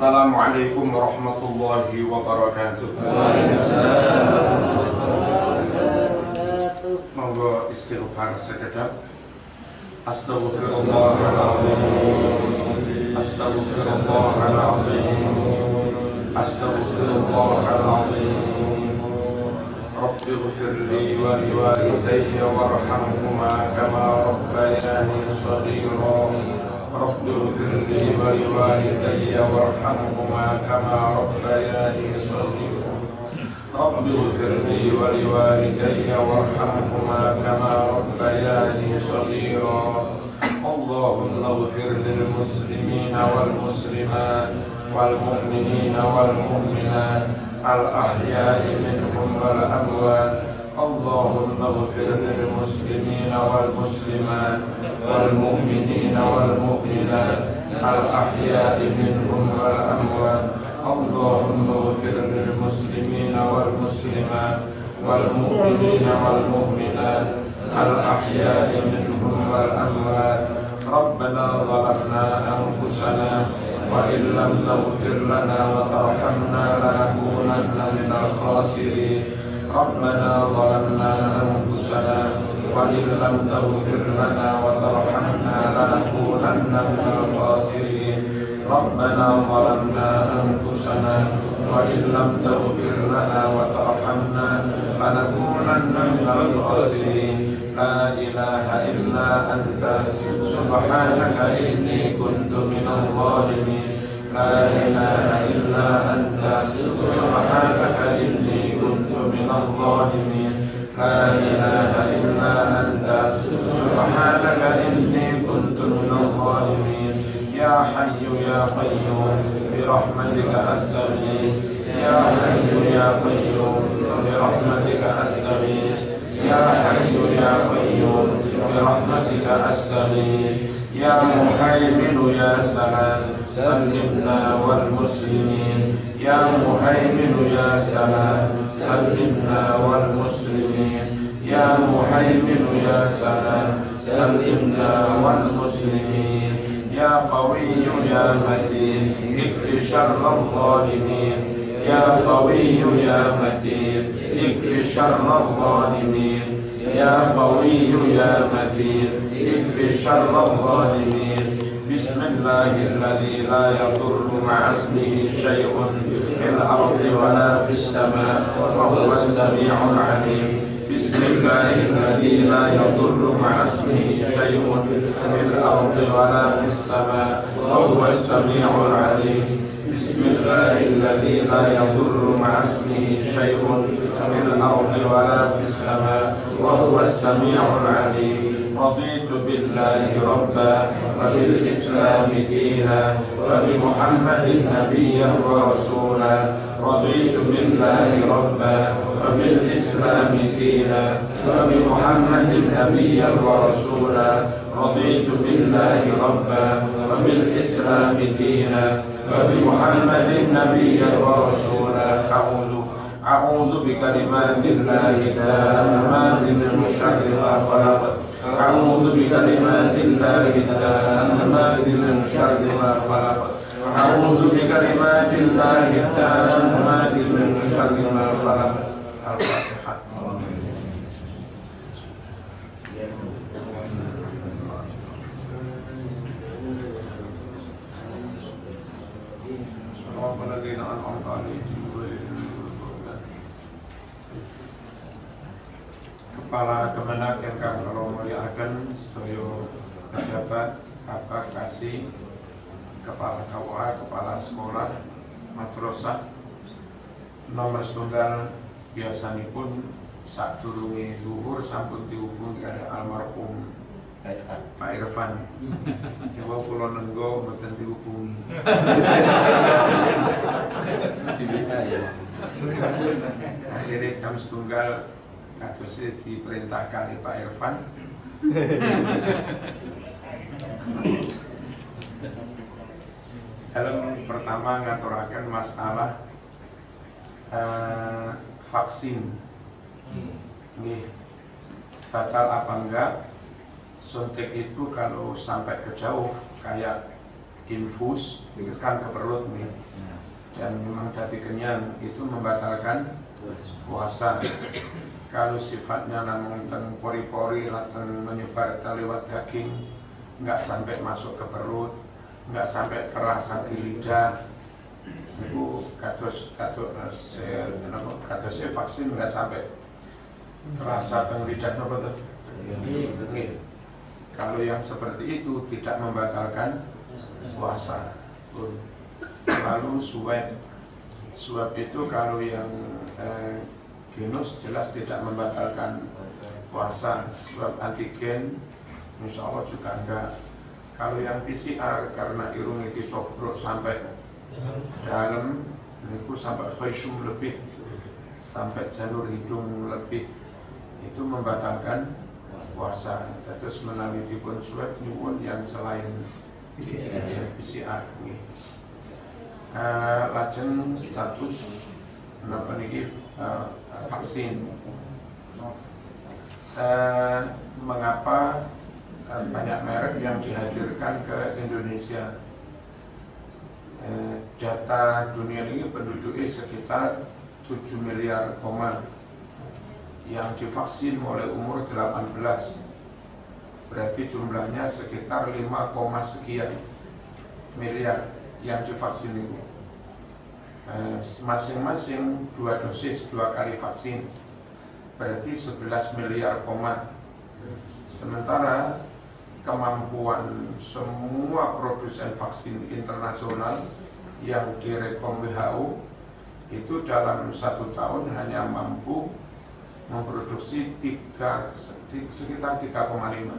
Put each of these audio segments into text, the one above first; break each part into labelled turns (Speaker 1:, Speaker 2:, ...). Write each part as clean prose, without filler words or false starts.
Speaker 1: Assalamualaikum warahmatullahi wabarakatuh. Monggo istighfar sekedap. Astaghfirullahaladzim. Astaghfirullahaladzim. Astaghfirullahaladzim. Rabbi ighfirli wa liwalidayya warhamhuma kama rabbayani shaghira. Rabbi ighfirli wa liwalidayya warhamhuma kama rabbayani shaghira. Rabbi ighfirli wa liwalidayya warhamhuma kama rabbayani shaghira. Allahumma ighfir lil muslimina wal muslimat wal mu'minina wal mu'minat al ahya'i minhum wal amwat. Allahumma ighfir lil muslimina wal muslimat wal mu'minina wal mu'minat al ahya'i minhum wal amwat. Allahumma ighfir lil muslimina wal muslimat wal mu'minina wal mu'minat al ahya'i minhum wal amwat. Rabbana zalamna anfusana wa in lam taghfir lana wa tarhamna lanakunanna minal khasirin. Rabbana zalamna anfusana wa in lam taghfir lana wa tarhamna lanakunanna minal khasirin. Rabbana zalamna anfusana wa in lam taghfir lana wa tarhamna lanakunanna minal khasirin. La ilaha illa anta subhanaka inni kuntu minal zalimin. La ilaha illa anta subhanaka inni kuntu minal zalimin. La ilaha illa anta subhanaka inni kuntu minal zalimin. Ya hayyu ya qayyum bi rahmatika astaghith. Ya hayyu ya qayyum bi rahmatika astaghith. Ya hayyu ya qayyum bi rahmatika astaghith. Ya muhaiminu ya salam sallimna wal muslimin. Ya muhaiminu ya salam sallimna wal muslimin. Ya muhaiminu ya salam sallimna wal muslimin. Ya qawiyyu ya matin ikfi syarral zalimin. Ya qawiyyu ya matin ikfi syarral zalimin. Ya qawiyyu ya matin ikfi syarral zalimin. Bismillahilladzi la yadurru ma'a ismihi syai'un fil ardi wa la fis sama' wa huwas sami'ul 'alim. Bismillahilladzi la yadurru ma'a ismihi syai'un fil ardi wa la fis sama' wa huwas sami'ul 'alim. Bismillahilladzi la yadurru ma'a ismihi syai'un fil ardi wa la fis sama' wa huwas sami'ul 'alim. Raditu billahi rabba wa bil islami dina wa bi Muhammadin nabiyyan wa rasula. Raditu billahi rabba wa bil islami dina wa bi Muhammadin nabiyyan wa rasula. Raditu billahi rabba wa bil islami dina wa bi Muhammadin nabiyyan wa rasula. A'udzu bi kalimatillahi tammati min syarri ma khalaq. A'udzu bi kalimatillahi tammati min syarri ma khalaq. A'udzu bi kalimatillahi tammati min syarri ma khalaq. Al-Fatihah. Kepala Kemenak ingkang kula mulyakaken sedaya pejabat, Bapak Kasih, Kepala KUA, Kepala Sekolah, Madrasah nomor setunggal biasanipun sadurunge zuhur sampun dihubungi kali almarhum Pak Irfan. Coba kula nenggo mboten dihubungi. Akhirnya jam setunggal kados diperintah kali Pak Irfan. Dalam pertama ngaturaken masalah vaksin. Nih, batal apa enggak? Suntik itu kalau sampai ke jauh kayak infus itu kan ke perut nih, dan memang jadi kenyang, itu membatalkan puasa. Kalau sifatnya namun ten pori-pori atau menyebar lewat daging, nggak sampai masuk ke perut, nggak sampai terasa di lidah, itu kados vaksin nggak sampai terasa di lidah, betul. Kalau yang seperti itu tidak membatalkan puasa. Lalu swab itu kalau yang genus jelas tidak membatalkan puasa. Swab antigen insya Allah juga enggak. Kalau yang PCR karena irung itu cobrok sampai dalam, itu sampai khaysum lebih, sampai jalur hidung lebih, itu membatalkan puasa. Terus melalui dipun swab nyuwun yang selain PCR. Lajeng status napa niki vaksin. Mengapa banyak merek yang dihadirkan ke Indonesia? Data dunia ini penduduknya sekitar 7 miliar koma, yang divaksin mulai umur 18, berarti jumlahnya sekitar 5, sekian miliar yang divaksin itu. Masing-masing 2 dosis, 2 kali vaksin, berarti 11 miliar koma. Sementara kemampuan semua produsen vaksin internasional yang direkom WHO itu dalam 1 tahun hanya mampu memproduksi sekitar 3,5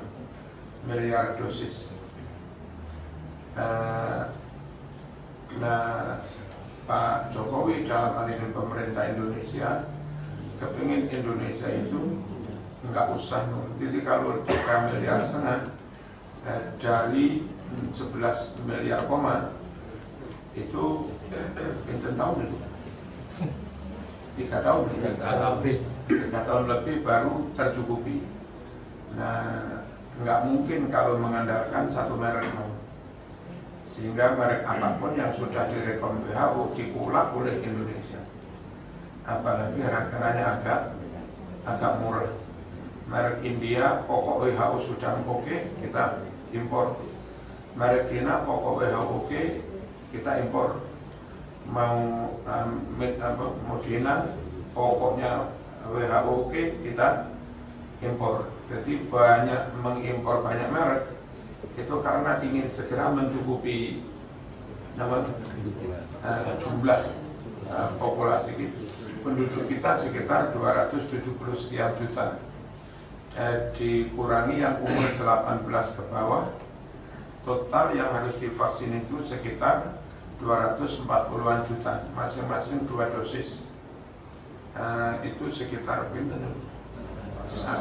Speaker 1: miliar dosis. Pak Jokowi dalam hal ini pemerintah Indonesia kepingin Indonesia itu nggak usah, jadi kalau 3,5 miliar dari 11 miliar koma itu pinten tahun itu 3 tahun, 3 tahun lebih baru tercukupi. Nah, nggak mungkin kalau mengandalkan satu merek, sehingga merek apapun yang sudah direkom WHO dikulak oleh Indonesia, apalagi harganya agak murah. Merek India pokok WHO sudah oke, kita impor. Merek Cina pokok WHO oke, kita impor. Mau Moderna pokoknya WHO oke, kita impor. Jadi mengimpor banyak merek itu karena ingin segera mencukupi jumlah populasi kita. Penduduk kita sekitar 270 sekian juta. Dikurangi yang umur 18 ke bawah, total yang harus divaksin itu sekitar 240-an juta, masing-masing 2 dosis. Itu sekitar pinten 480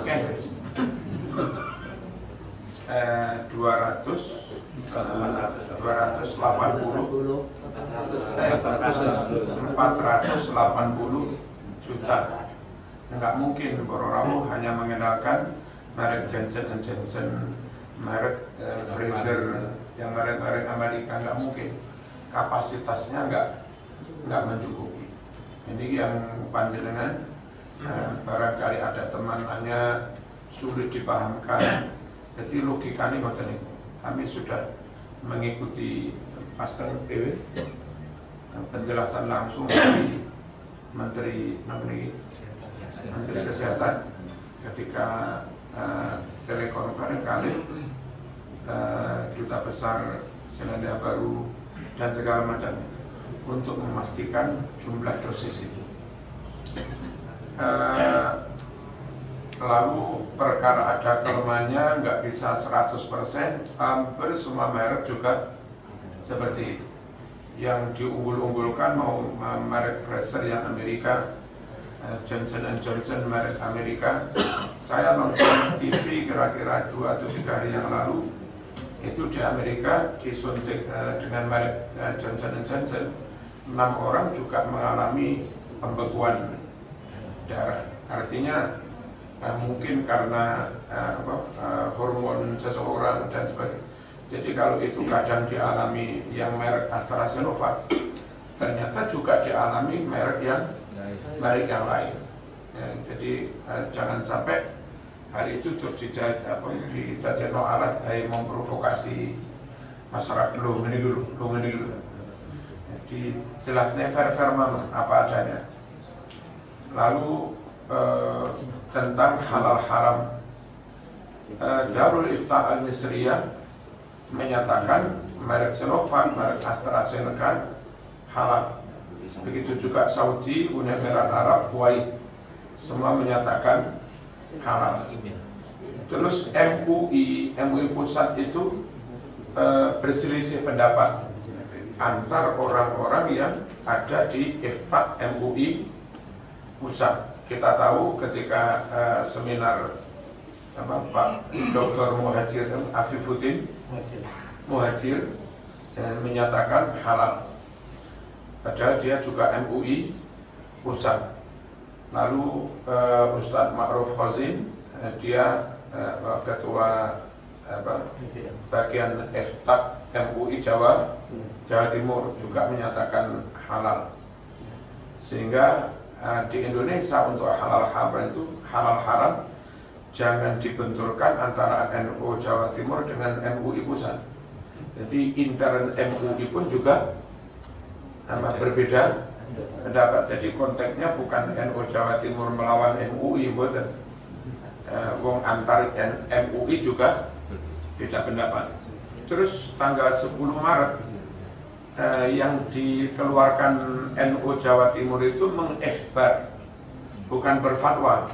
Speaker 1: juta. Enggak mungkin Bororamu hanya mengenalkan merek Johnson & Johnson, merek Pfizer, yang merek-merek Amerika, enggak mungkin. Kapasitasnya enggak mencukupi. Ini yang panjenengan barangkali ada teman nanya sulit dipahamkan. Jadi logikanya ngoten niku. Kami sudah mengikuti Pastor PW penjelasan langsung dari Menteri Kesehatan ketika telekonferensi kali Duta Besar Selandia Baru dan segala macam untuk memastikan jumlah dosis itu. Lalu perkara ada kelemahannya nggak bisa 100%, hampir semua merek juga seperti itu. Yang diunggul-unggulkan mau merek Pfizer yang Amerika, Johnson & Johnson merek Amerika. Saya nonton TV kira-kira 2 atau 3 hari yang lalu, itu di Amerika disuntik dengan merek Johnson & Johnson, 6 orang juga mengalami pembekuan darah. Artinya mungkin karena hormon seseorang dan sebagainya. Jadi kalau itu kadang dialami yang merek AstraZeneca, ternyata juga dialami merek yang lain. Ya, jadi jangan sampai hari itu terus dijadikan alat memprovokasi masyarakat. Lo ini dulu. Jadi jelasnya fair mana apa adanya. Lalu tentang halal haram, Darul Ifta Al-Misriyah menyatakan merek Sinovac, merek AstraZeneca halal. Begitu juga Saudi, Uni Emirat Arab, Kuwait, semua menyatakan halal. Terus MUI pusat itu berselisih pendapat antar orang-orang yang ada di Ifta MUI pusat. Kita tahu ketika seminar Pak Dr. Afifuddin Muhajir menyatakan halal, padahal dia juga MUI pusat. Lalu Ustadz Ma'ruf Khazin, dia ketua bagian FTAK MUI Jawa Timur, juga menyatakan halal. Sehingga di Indonesia untuk halal haram jangan dibenturkan antara NU Jawa Timur dengan MUI pusat. Jadi intern MUI pun juga berbeda pendapat. Jadi konteksnya bukan NU Jawa Timur melawan MUI, bukan. Wong antar MUI juga beda pendapat. Terus tanggal 10 Maret yang dikeluarkan NU Jawa Timur itu mengikhbar, bukan berfatwa.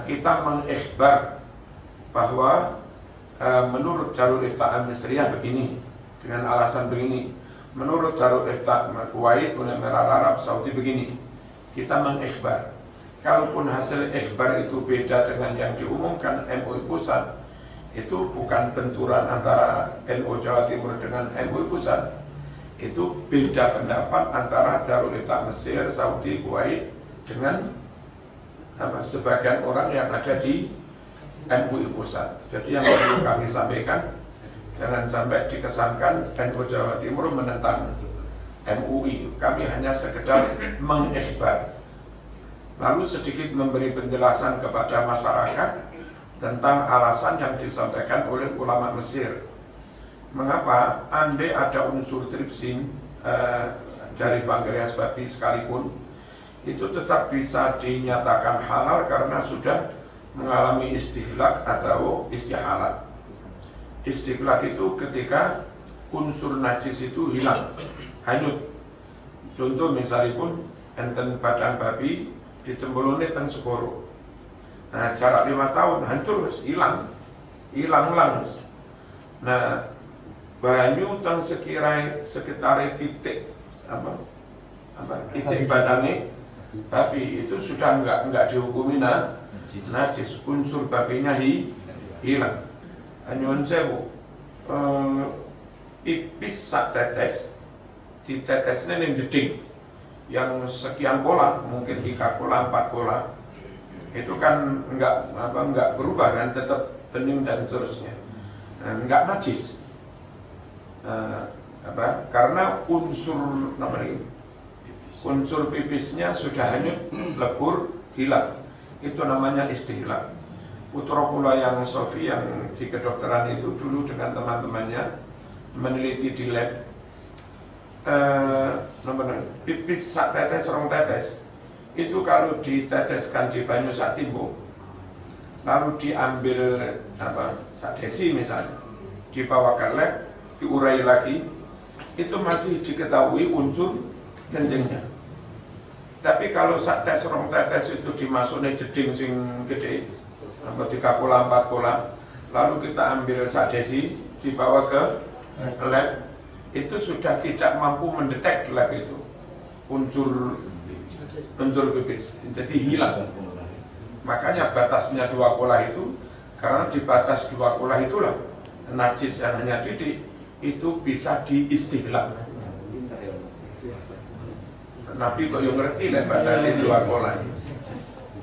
Speaker 1: Kita mengikhbar bahwa menurut Darul Ifta Al-Misriyah begini, dengan alasan begini. Menurut Darul Ifta Kuwait, Uni Emirat Arab, Saudi begini. Kita mengikhbar. Kalaupun hasil ikhbar itu beda dengan yang diumumkan MUI pusat, itu bukan benturan antara NU Jawa Timur dengan MUI pusat. Itu beda pendapat antara Darul Ifta Mesir, Saudi, Kuwait dengan sebagian orang yang ada di MUI pusat. Jadi yang perlu kami sampaikan, jangan sampai dikesankan NU Jawa Timur menentang MUI. Kami hanya sekedar mengikhbar. Lalu sedikit memberi penjelasan kepada masyarakat tentang alasan yang disampaikan oleh ulama Mesir. Mengapa andai ada unsur tripsin dari pankreas babi sekalipun, itu tetap bisa dinyatakan halal karena sudah mengalami istihlak atau istihalat. Istihlak itu ketika unsur najis itu hilang, hanyut. Contoh misalnya pun enten badan babi dicemplungin teng Segoro. Nah, jarak 5 tahun hancur, hilang. Nah, banyu teng sekitar titik titik badannya babi itu sudah enggak dihukumi najis, unsur babinya hilang. Nyuwun sewu, pipis sak tetes ditetesnya ning jeding yang sekian kola, mungkin 3 kola, 4 kola, itu kan enggak berubah kan, tetap bening dan seterusnya, enggak najis. Karena unsur pipisnya sudah hanyut, lebur, hilang. Itu namanya istihlak. Putra kula yang Sofi yang di kedokteran itu dulu dengan teman-temannya meneliti di lab, pipis sak tetes rong tetes itu kalau diteteskan di banyu sak timbo, lalu diambil sak desi misalnya, dibawa ke lab, diurai lagi, itu masih diketahui unsur kencingnya. Tapi kalau sak tes rong tetes itu dimasuknya jeding sing gede, 3 kola 4 kola, lalu kita ambil sak desi dibawa ke lab, itu sudah tidak mampu mendetek lab itu unsur pipis, jadi hilang. Makanya batasnya 2 kola itu, karena di batas 2 kola itulah najis yang hanya titik itu bisa diistihlak. Nabi kok yang ngerti lah batasnya 2 kola.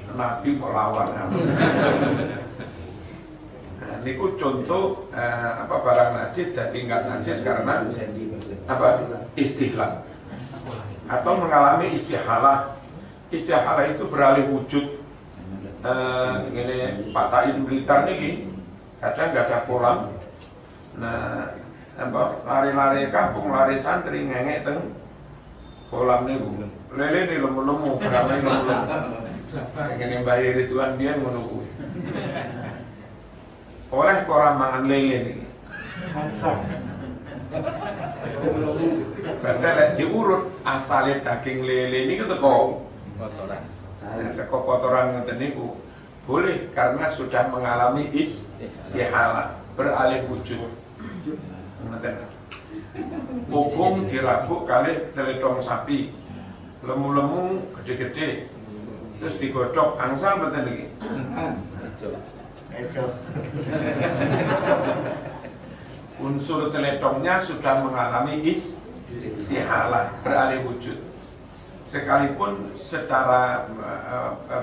Speaker 1: Nabi kok lawan. Nah, niku contoh barang najis dan tingkat najis karena istihlal atau mengalami istihalah. Istihalah itu beralih wujud. Ini Pak Tain Blitar nih kadang nggak ada kolam. Nah, lari-lari kampung, lari santri ngengek teng kolam nih bu. Lele nih lemu-lemu, beramai lemu-lemu. Ini Mbah Ridwan dia menunggu. Oleh kolam mangan lele nih. Padahal diurut asalnya daging lele ini itu kok kotoran. Teko kotoran ngoten niku boleh karena sudah mengalami istihalah, beralih wujud. Ngoten. Hukum dirabuk kali teledong sapi. Lemu-lemu gede-gede. Terus digodhog angsal mboten niki. Unsur teledongnya sudah mengalami istihalah, beralih wujud. Sekalipun secara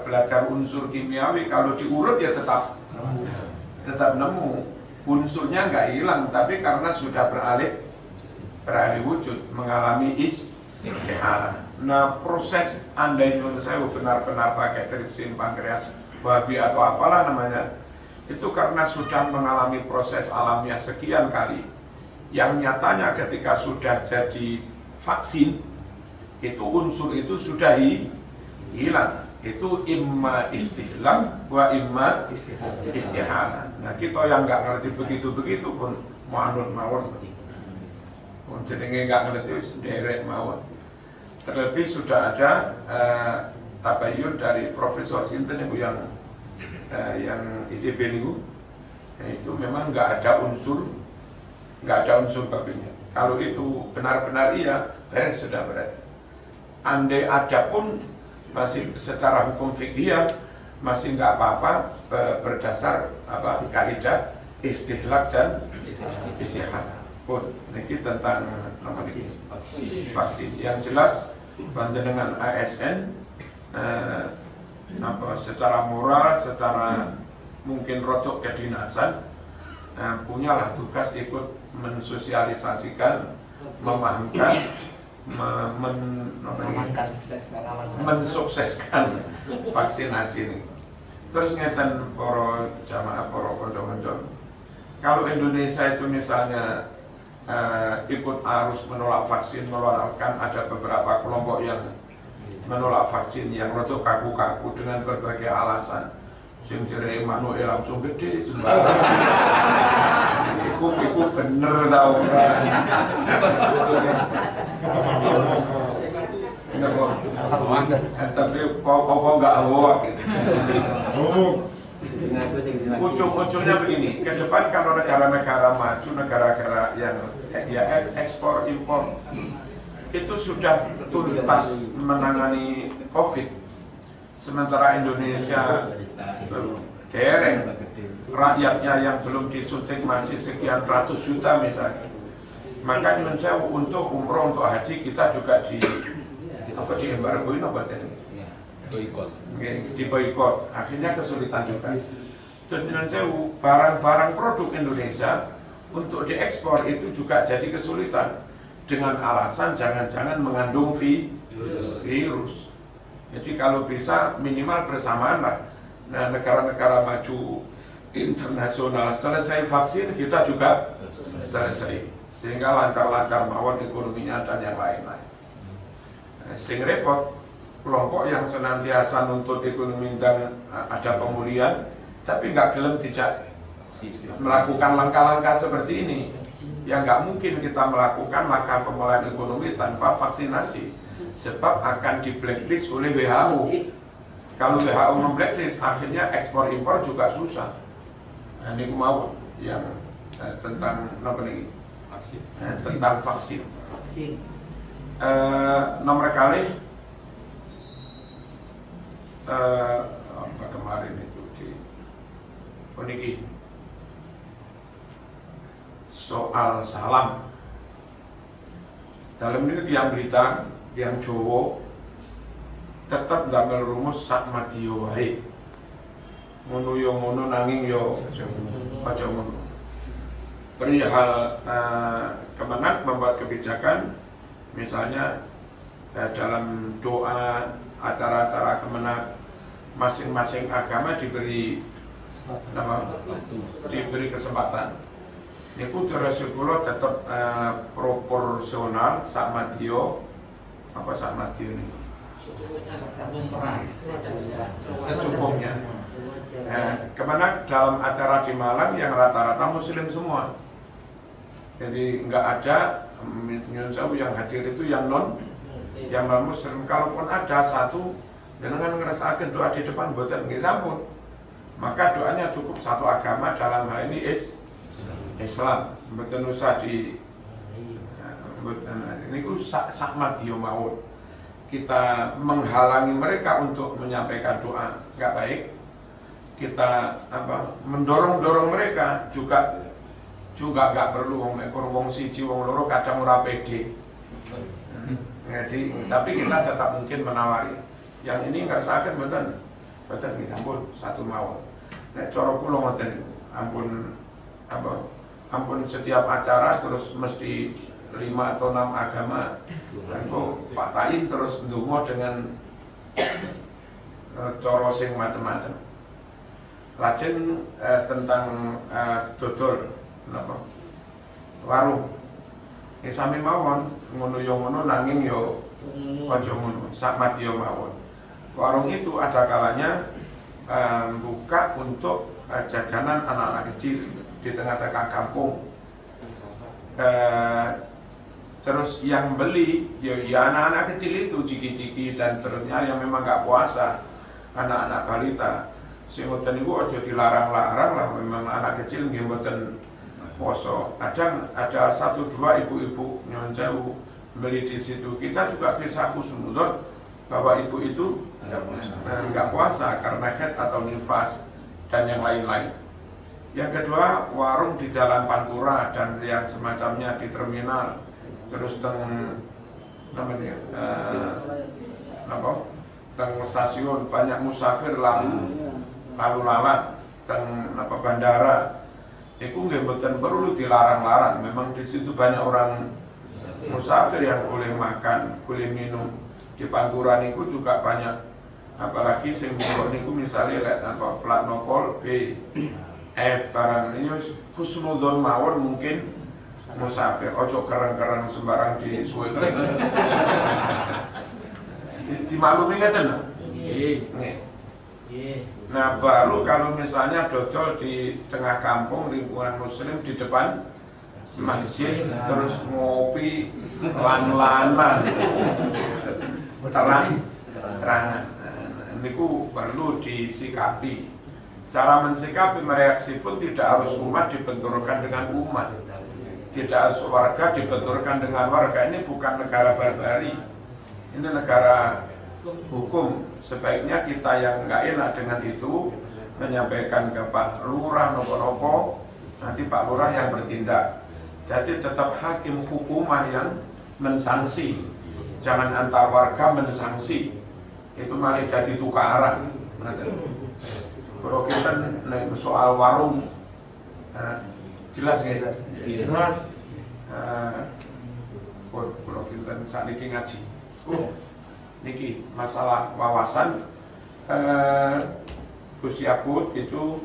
Speaker 1: belajar unsur kimiawi kalau diurut ya tetap nemu unsurnya nggak hilang, tapi karena sudah beralih wujud, mengalami istihalah. Nah, proses andai nyuwun sewu benar-benar pakai tripsin, pankreas, babi atau apalah namanya, itu karena sudah mengalami proses alamiah sekian kali, yang nyatanya ketika sudah jadi vaksin, itu unsur itu sudah hilang. Itu imma istihlal wa imma istihalah. Nah, kita yang nggak ngerti begitu-begitu pun manut mawon. Jenenge nggak ngerti derek mawon. Terlebih sudah ada tabayun dari Profesor Sinten yang ITB niku, itu memang nggak ada unsur babinya. Kalau itu benar-benar iya, beres sudah berarti. Andai ada pun masih secara hukum fikih masih nggak apa-apa berdasar kaidah istihlal dan istihalah. Pun ini tentang vaksin. Yang jelas dengan ASN secara moral, secara mungkin rodok kedinasan, punyalah tugas ikut mensosialisasikan, memahamkan, mensukseskan vaksinasi ini. Terus ngeten para jamaah, para kanca-kanca, kalau Indonesia itu misalnya ikut arus menolak vaksin, menolakkan ada beberapa kelompok yang menolak vaksin yang rotok kaku-kaku dengan berbagai alasan. Sing jere Emmanuel langsung gede sembarang. Iku bener tau ora. Tapi apa enggak awak gitu. Ujung-ujungnya begini, ke depan kalau negara-negara maju, negara-negara yang ekspor impor itu sudah tuntas menangani COVID, sementara Indonesia dereng, rakyatnya yang belum disuntik masih sekian ratus juta misalnya. Maka nyuwun sewu untuk umroh, untuk haji kita juga diembargoin di boikot, akhirnya kesulitan juga. Dan nyuwun sewu barang-barang produk Indonesia untuk diekspor itu juga jadi kesulitan dengan alasan jangan-jangan mengandung virus. Jadi kalau bisa minimal bersamaan lah. Nah, negara-negara maju internasional selesai vaksin, kita juga selesai, sehingga lancar-lancar mawon ekonominya dan yang lain-lain. Sing repot kelompok yang senantiasa nuntut ekonomi dan ada pemulihan, tapi nggak gelem tidak melakukan langkah-langkah seperti ini. Ya nggak mungkin kita melakukan langkah pemulihan ekonomi tanpa vaksinasi, sebab akan di blacklist oleh WHO. Kalau WHO memblacklist, akhirnya ekspor impor juga susah. Nah, ini mau yang tentang apa nih? Vaksin. Tentang vaksin. Nomor kali kemarin itu di Uniki soal salam. Dalam ini tiang Blitar, tiang Jawa tetap damel rumus sak madiyo wae. ngono yo ngono nanging yo aja ngono. Perihal Kemenak membuat kebijakan, misalnya dalam doa acara-acara Kemenak masing-masing agama diberi kesempatan. Niku terus kula tetap proporsional sakmatio ini secukupnya. Kemenak dalam acara di Malang yang rata-rata muslim semua, jadi nggak ada yang hadir itu yang non muslim. Kalaupun ada satu dengan ngerasakan doa di depan boten nggih sampun, maka doanya cukup satu agama, dalam hal ini Islam, boten usah di ini ku sakmatio mawon. Kita menghalangi mereka untuk menyampaikan doa nggak baik. Kita mendorong mereka juga nggak perlu wong siji wong loro kadang ora pede. Jadi tapi kita tetap mungkin menawari. Yang ini nggak seakan betul sampun satu mawon. Nek cara kula ngoten niku, ampun setiap acara terus mesti 5 atau 6 agama. Lalu Pak Taim terus ndonga dengan cara sing macam-macam. Lajeng tentang dodol warung. Sami mawon ngono yo ngono nanging yo aja ngono, sakmati yo mawon. Warung itu ada kalanya buka untuk jajanan anak-anak kecil di tengah-tengah kampung. Terus yang beli ya anak-anak kecil itu, ciki-ciki dan terusnya yang memang nggak puasa, anak-anak balita. Sing ngoten niku aja dilarang-larang lah, memang anak kecil nggih mboten poso. Kadang ada 1-2 ibu-ibu nyuwun sewu beli di situ. Kita juga bisa khusnudon bahwa ibu itu nggak puasa karena haid atau nifas dan yang lain-lain. Yang kedua, warung di Jalan Pantura dan yang semacamnya di terminal. Terus teng stasiun banyak musafir lalu lalat teng bandara. Iku nggih mboten perlu dilarang-larang. Memang di situ banyak orang musafir yang boleh makan, boleh minum. Di Pantura niku juga banyak, apalagi sing monggo niku misale plat nopol B, F barang ini husnudon mawon mungkin musafir, ojo keren-keren sembarang di suwete. Dimaklumi ngeten lho. Nggih. Nah baru kalau misalnya dodol di tengah kampung lingkungan muslim di depan masjid terus ngopi lan-lanan terang-terangan, niku perlu disikapi. Cara mensikapi mereaksi pun tidak harus umat dibenturkan dengan umat, tidak harus warga dibenturkan dengan warga. Ini bukan negara barbari, ini negara hukum. Sebaiknya kita yang nggak enak dengan itu menyampaikan ke Pak Lurah nopo-nopo, nanti Pak Lurah yang bertindak. Jadi tetap hakim hukumah yang mensanksi, jangan antar warga mensanksi, itu malah jadi tukaran. Kalau kita soal warung jelas nggak? Jelas. Kalau kita saat ini ngaji, niki masalah wawasan Gus Yakut itu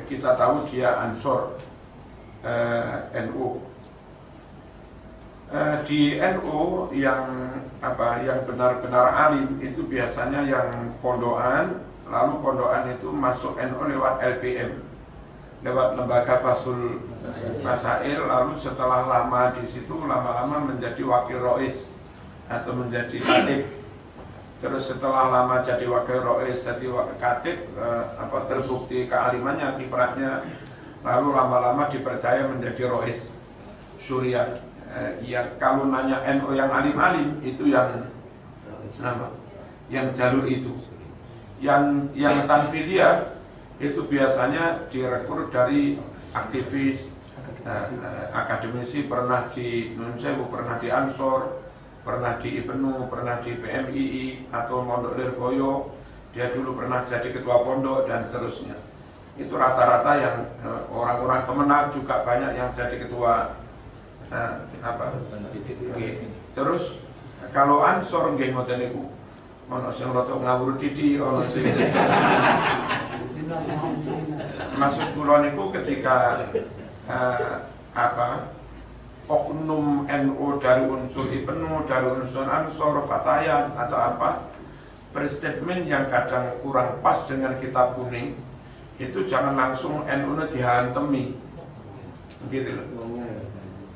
Speaker 1: kita tahu dia Ansor NU. Di NU yang benar-benar alim itu biasanya yang pondokan, lalu pondokan itu masuk NU lewat LPM, lewat lembaga Basul Masail, lalu setelah lama di situ lama-lama menjadi wakil rois atau menjadi khatib. Terus setelah lama jadi wakil rois, jadi wakil khatib, terbukti kealimannya, kiprahnya, lalu lama-lama dipercaya menjadi rois Suriah. Ya kalau nanya NU yang alim-alim itu yang jalur itu. Yang tanfidiyah itu biasanya direkrut dari aktivis, akademisi, pernah di Nun Sewu, pernah di Ansor, pernah di IPNU, pernah di PMII atau Mondok Lirboyo. dia dulu pernah jadi ketua pondok dan seterusnya. Itu rata-rata yang orang-orang Kemenak juga banyak yang jadi ketua terus kalau Ansor nggih ngoten niku. Ono sing rada ngawur didi, ono sing maksud kula niku ketika oknum NU dari unsur IPNU, dari unsur Ansor, Fatayan atau apa, berstatement yang kadang kurang pas dengan kitab kuning, itu jangan langsung NU-nya dihantemi, gitu loh.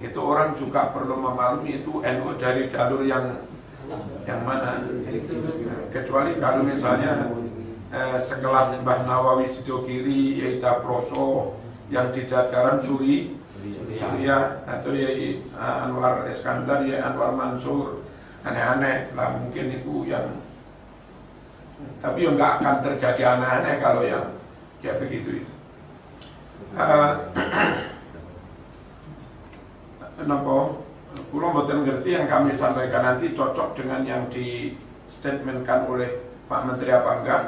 Speaker 1: Itu orang juga perlu memaklumi itu NU dari jalur yang mana. Kecuali kalau misalnya sekelas Mbah Nawawi Sidogiri, Yai Proso yang di jajaran Suriah atau Yai Anwar Iskandar, Yai Anwar Mansur, aneh-aneh lah mungkin itu yang, tapi nggak akan terjadi aneh-aneh kalau yang kayak begitu itu. Kenapa? Kurang betul ngerti yang kami sampaikan nanti cocok dengan yang di statementkan oleh Pak Menteri apa enggak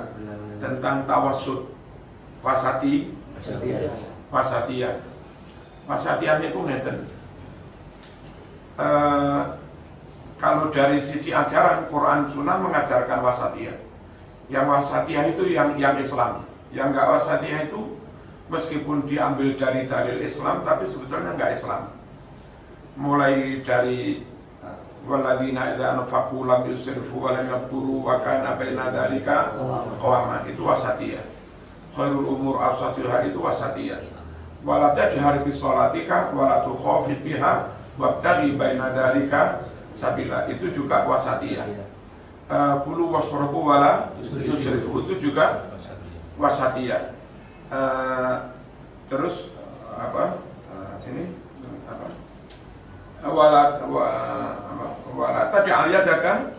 Speaker 1: tentang tawassut wasatiyah. Wasatiyah itu ngeten. Kalau dari sisi ajaran Quran Sunnah mengajarkan wasatiyah. Yang wasatiyah itu yang Islam. Yang enggak wasatiyah itu meskipun diambil dari dalil Islam tapi sebetulnya enggak Islam. Mulai dari walladzina idza anfaqu lam yusrifu wa lam yaqturu wa kana baina dzalika qawama, itu wasatiyah. Khairul umur awsatuha, itu wasatiyah. Wala tajhar bis shalatika wala tukhafit biha wabtaghi baina dzalika sabila, itu juga wasatiyah. Kulu washrabu wala yusrifu, itu juga wasatiyah. Terus apa? Ini apa? Wala taj'al yadaka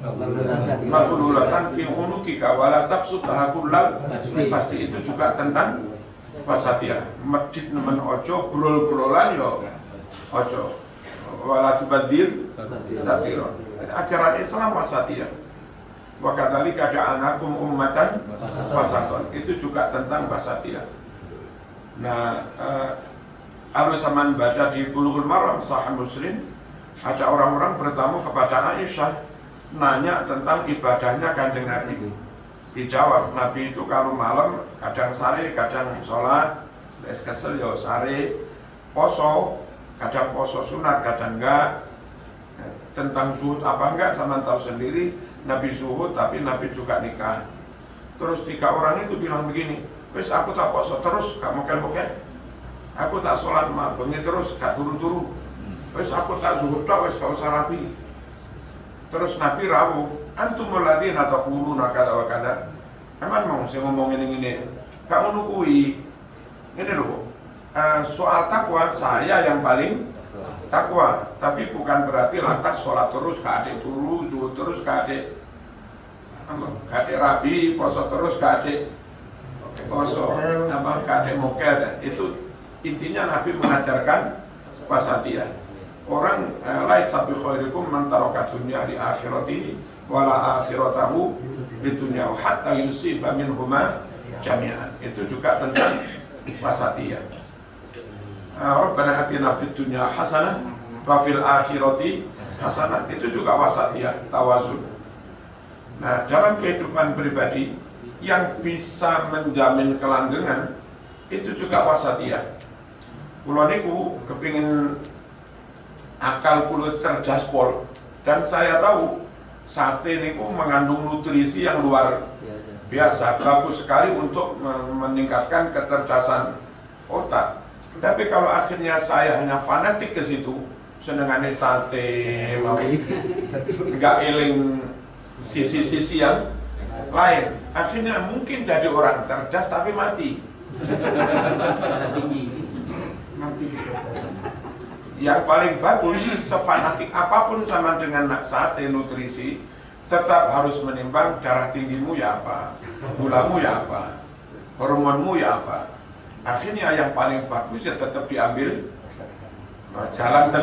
Speaker 1: maghlulatan fi unukika wala tabsutha kullal pasti, itu juga tentang wasatiyah. Masjid nemen ojo brol-brolan yo ojo, wala tubadir tabdiron. Ajaran Islam wasatiyah. Wa kadzalika ja'alnakum ummatan wasatan, itu juga tentang wasatiyah. Nah, kalau zaman baca di Bulughul Maram Sahih Muslim, ada orang-orang bertamu kepada Aisyah nanya tentang ibadahnya Kanjeng Nabi. Dijawab, Nabi itu kalau malam kadang sare, kadang sholat, es kesel ya sare, poso, kadang poso sunat, kadang enggak. Tentang zuhud apa enggak sama tahu sendiri. Nabi zuhud tapi Nabi juga nikah. Terus 3 orang itu bilang begini, wes aku tak poso terus, gak mokel-mokel. Aku tak sholat bengi terus, gak turu-turu. Wes aku tak zuhud tok, wes gak usah rapi. Terus Nabi rawuh, antum alladzina taquluna kadza wa kadza. Emang mau saya ngomongin ini, kamu nukui. Ini loh, soal takwa saya yang paling takwa, tapi bukan berarti lantas sholat terus, gak adik turu, zuhud terus, gak adik rapi, poso terus, gak adik poso, gak adik mokel. Itu intinya Nabi mengajarkan wasatiyah. Orang laisa bi khairikum man taraka dunya li akhiratihi wala akhiratahu li dunya hatta yusiba minhuma jami'an. Itu juga tentang wasatiyah. Rabbana atina fid dunya hasanah wa fil akhirati hasanah, itu juga wasatiyah, tawazun. Nah, dalam kehidupan pribadi yang bisa menjamin kelanggengan itu juga wasatiyah. Kulo niku kepingin akal kulo cerdas pol, dan saya tahu sate niku mengandung nutrisi yang luar biasa, bagus sekali untuk meningkatkan kecerdasan otak. Tapi kalau akhirnya saya hanya fanatik ke situ, senengane sate, mau nggak eling sisi-sisi yang lain, akhirnya mungkin jadi orang cerdas tapi mati. Yang paling bagus, sefanatik apapun sama dengan sate nutrisi, tetap harus menimbang darah tinggimu ya apa, gulamu ya apa, hormonmu ya apa. Akhirnya yang paling bagus ya tetap diambil jalan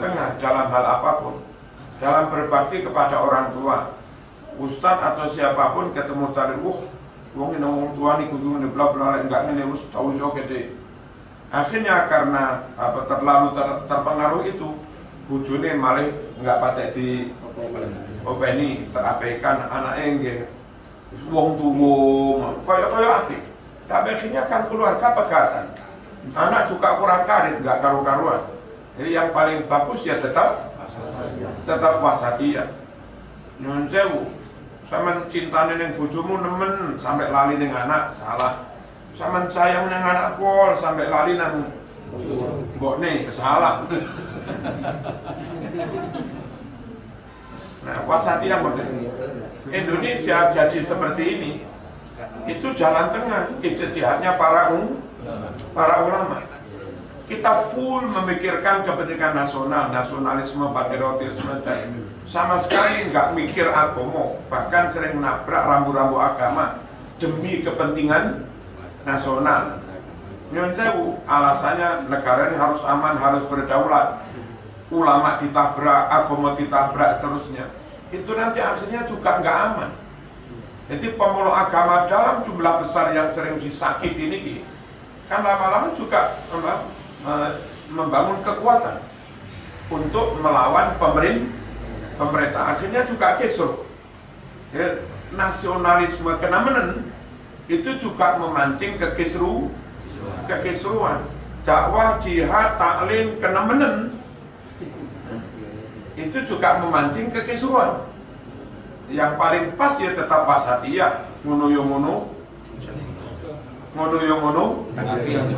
Speaker 1: tengah dalam hal apapun. Dalam berbakti kepada orang tua, ustaz atau siapapun ketemu tadi, wong ini wong tua nih kudu ini bla bla enggak ini harus tahu so gede. Akhirnya karena terlalu terpengaruh itu, bujune malah nggak patek di openi terabaikan anaknya nggih wong tuwa kaya apik. Tapi akhirnya kan keluarga pegatan. Anak juga kurang karit, nggak karu-karuan. Jadi yang paling bagus ya tetap wasatiyah. Nyun sewu, sampean cintane ning bojomu nemen sampai lali ning anak, salah. Sampean sayang ning anak kol sampai lali nang mbokne, salah. Nah, wasatiyah model Indonesia jadi seperti ini. Itu jalan tengah, ijtihadnya para ulama. Kita full memikirkan kepentingan nasional, nasionalisme, patriotisme, sama sekali nggak mikir agama, bahkan sering nabrak rambu-rambu agama demi kepentingan nasional. Nyun sewu, alasannya negara ini harus aman, harus berdaulat. Ulama ditabrak, agama ditabrak, seterusnya. Itu nanti akhirnya juga nggak aman. Jadi pemeluk agama dalam jumlah besar yang sering disakiti ini kan lama-lama juga membangun kekuatan untuk melawan pemerintah. Akhirnya juga kisruh. Ya, nasionalisme kenemenan itu juga memancing kekisruhan. Dakwah, jihad, taklim, kenemenan itu juga memancing kekisruhan. Yang paling pas ya tetap wasatiyah, ngono yo ngono,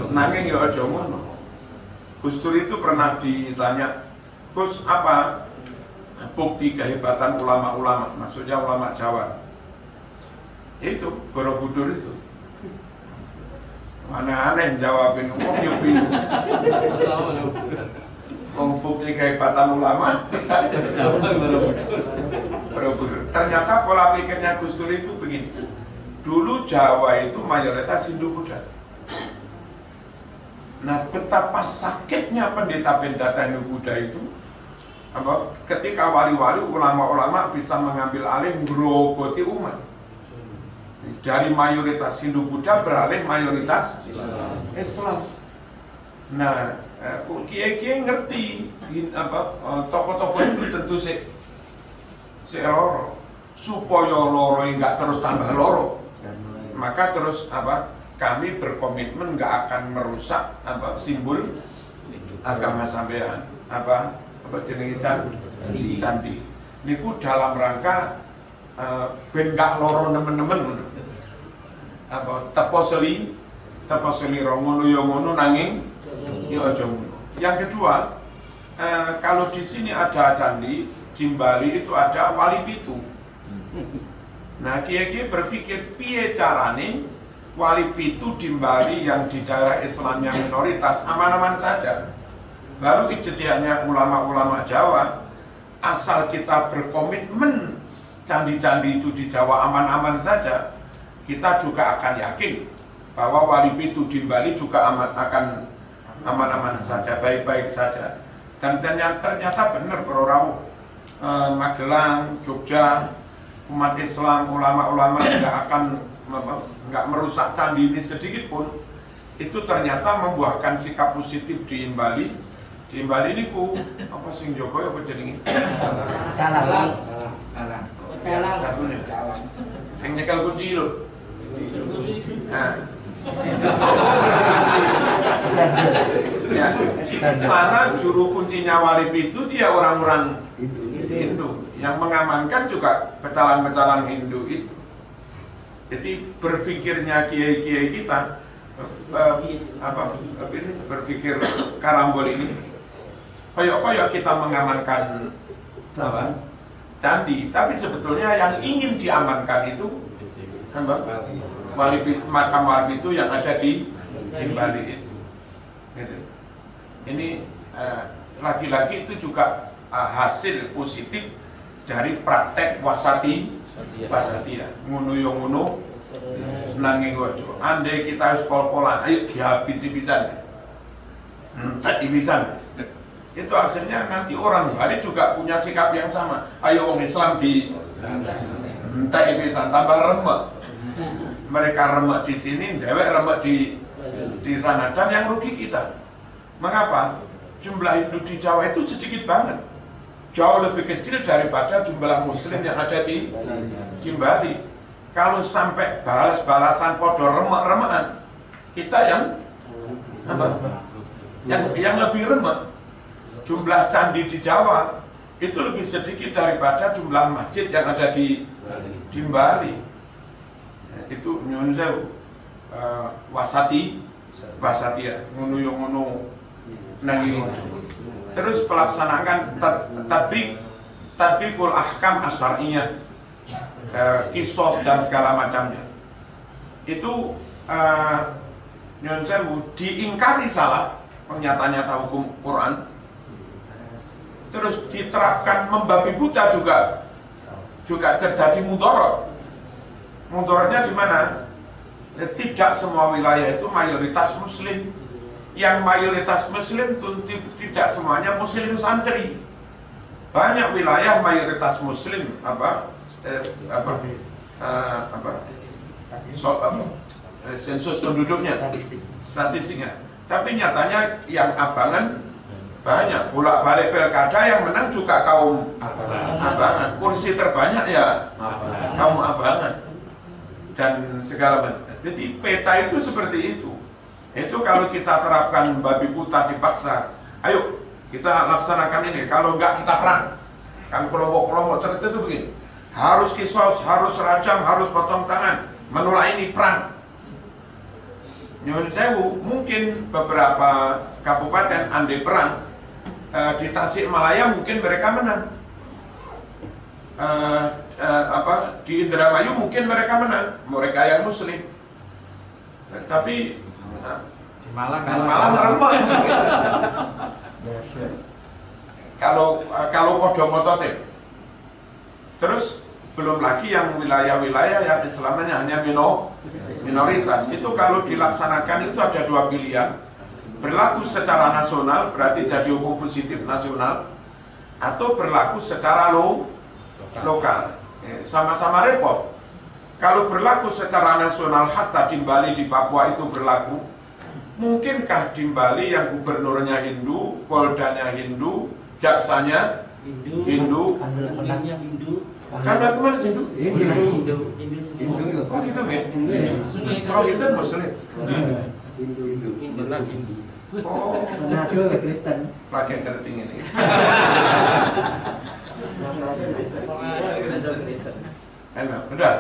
Speaker 1: nanging yo aja ngono. Gus Dur itu pernah ditanya, Gus, apa bukti kehebatan ulama-ulama, maksudnya ulama Jawa? Itu Borobudur itu. Mana aneh jawabin ngomong yo bingung. Bukti kehebatan ulama Borobudur. Ternyata pola pikirnya Gus Dur itu begini. Dulu Jawa itu mayoritas Hindu-Buddha. Nah, betapa sakitnya pendeta-pendeta Hindu-Buddha itu ketika wali-wali, ulama-ulama bisa mengambil alih merogoti umat. Dari mayoritas Hindu-Buddha beralih mayoritas Islam. Nah, kiai-kiai ngerti tokoh-tokoh Hindu tentu loro supaya loro nggak terus tambah loro, maka terus kami berkomitmen nggak akan merusak simbol agama sampean jenenge candi. Niku dalam rangka ben nggak loro nemen-nemen tepo seli ngono yo ngono nanging yo aja ngono. Yang kedua, kalau di sini ada candi, di Bali itu ada wali pitu. Nah, kiai-kiai berpikir piye carane wali pitu di Bali yang di daerah Islam yang minoritas aman-aman saja. Lalu ijtihadnya ulama-ulama Jawa, asal kita berkomitmen candi-candi itu di Jawa aman-aman saja, kita juga akan yakin bahwa wali pitu di Bali juga akan aman-aman saja, baik-baik saja. Dan ternyata benar Bro Rawuh, Magelang, Jogja, umat Islam, ulama-ulama nggak merusak candi ini sedikit pun. Itu ternyata membuahkan sikap positif di Bali. Di Bali ini apa sing Joko apa jenenge? Calang. Satunya. Sing nyekel kunci lho. Nah. Ya, sana juru kuncinya wali pitu dia orang-orang Hindu yang mengamankan juga pecalang-pecalang Hindu itu. Jadi berpikirnya kiai-kiai kita berpikir karambol ini koyok-koyok kita mengamankan candi, tapi sebetulnya yang ingin diamankan itu wali pitu, makam wali pitu yang ada di Bali itu. Gitu. Ini lagi-lagi itu juga hasil positif dari praktek wasatiyah. Ngono yo ngono nanging ojo. Andai kita harus pol-polan, ayo dihabisi pisan. Entek pisan. Itu akhirnya nanti orang Bali juga punya sikap yang sama. Ayo wong Islam Entah bisa tambah remek. Mereka remek di sini, dewek remek di sana, dan yang rugi kita. Mengapa? Jumlah Hindu di Jawa itu sedikit banget, jauh lebih kecil daripada jumlah Muslim yang ada di Bali. Kalau sampai balas-balasan podo remek-remekan, kita yang lebih remek. Jumlah candi di Jawa itu lebih sedikit daripada jumlah masjid yang ada di Bali. Itu nyuwun sewu, wasati ya, ngono nangi ngono. Terus pelaksanakan tatbiqul ahkam asyariyah, kisos dan segala macamnya. Itu nyuwun sewu, diingkari salah nyata-nyata hukum Quran, terus diterapkan membabi buta juga terjadi mudorot. Mudorotnya di mana? Tidak semua wilayah itu mayoritas Muslim. Yang mayoritas Muslim itu tidak semuanya Muslim santri. Banyak wilayah mayoritas Muslim sensus penduduknya, statistiknya. Tapi nyatanya yang abangan banyak. Bolak-balik pilkada yang menang juga kaum abangan. Kursi terbanyak ya kaum abangan dan segala macam. Jadi peta itu seperti itu. Itu kalau kita terapkan babi buta dipaksa, ayo kita laksanakan ini. Kalau enggak kita perang. Kan kelompok-kelompok tertentu begini. Harus kisos, harus rajam, harus potong tangan. Menolak ini perang. Nyuwun sewu, mungkin beberapa kabupaten andai perang di Tasikmalaya mungkin mereka menang. Di Indramayu mungkin mereka menang, mereka yang Muslim. Tapi
Speaker 2: di Malang
Speaker 1: remek. Kalau podo mototim. Terus belum lagi yang wilayah-wilayah yang Islamnya hanya minoritas. Itu kalau dilaksanakan itu ada dua pilihan. Berlaku secara nasional, berarti jadi hukum positif nasional, atau berlaku secara lokal. Sama-sama repot. Kalau berlaku secara nasional, hatta di Bali, di Papua itu berlaku, mungkinkah di Bali yang gubernurnya Hindu, poldanya Hindu, jaksanya Hindu, karena kemana Hindu?
Speaker 2: Hindu.
Speaker 1: Oh gitu ya? Kalau kita Muslim.
Speaker 2: Hindu.
Speaker 1: Oh,
Speaker 3: Manado Kristen.
Speaker 1: pakai terting ini. Enak, udah.